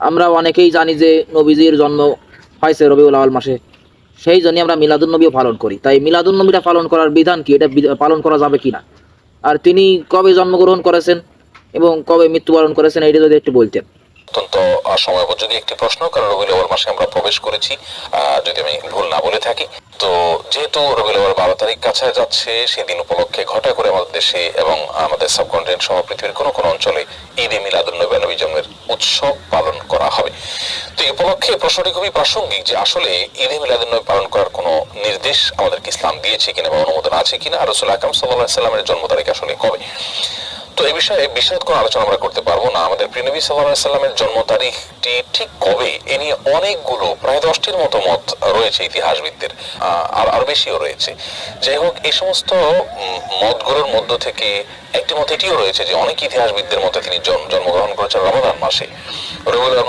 আমরা অনেকেই জানি যে নবীজির জন্ম হয়েছে রবিউল আউয়াল মাসে, সেই জন্যই আমরা মিলাদুন নবীও পালন করি। তাই মিলাদুন নবীটা পালন করার বিধান কি, এটা পালন করা যাবে কিনা, আর তিনি কবে জন্মগ্রহণ করেছেন এবং কবে মৃত্যুবরণ করেছেন, এটা যদি একটু বলতেন। অত্যন্ত সময়োপযোগী একটি প্রশ্ন, কারণ রবিউল আউয়াল মাসে আমরা প্রবেশ করেছি, যদি আমি ভুল না বলে থাকি। তো যেহেতু রবিউল আউয়াল 12 তারিখ কাছে যাচ্ছে, সেই দিন উপলক্ষে ঘটা করে আমাদের দেশে এবং আমাদের সাবকন্টিনেন্ট সহ পৃথিবীর কোনো কোনো অঞ্চলে ঈদে মিলাদুন নবী নবী জন্মের উৎসব পালন করা হবে। তো এই উপলক্ষে প্রশ্নটি খুবই প্রাসঙ্গিক যে আসলে ঈদে মিলাদুন নবী পালন করার কোনো নির্দেশ আমাদেরকে ইসলাম দিয়েছে কিনা বা অনুমোদন আছে কিনা, আর রাসূল আকরাম সাল্লাল্লাহু আলাইহি সাল্লামের জন্ম তারিখ আসলে কবে। তো এই বিষয়ে বিশদ কোনো আলোচনা আমরা করতে পারবো না। আমাদের প্রিয় নবী সাল্লাল্লাহু আলাইহি সাল্লামের জন্ম তারিখটি ঠিক কবে, এ নিয়ে অনেকগুলো প্রায় 10টির মতো মত রয়েছে ইতিহাসবিদদের, আর আরো বেশিও রয়েছে। যাই হোক, এই সমস্ত মতগুলোর মধ্য থেকে একটি মত এটিও রয়েছে যে অনেক ইতিহাসবিদদের মতে তিনি জন্মগ্রহণ করেছেন রমাদান মাসে। রবিউল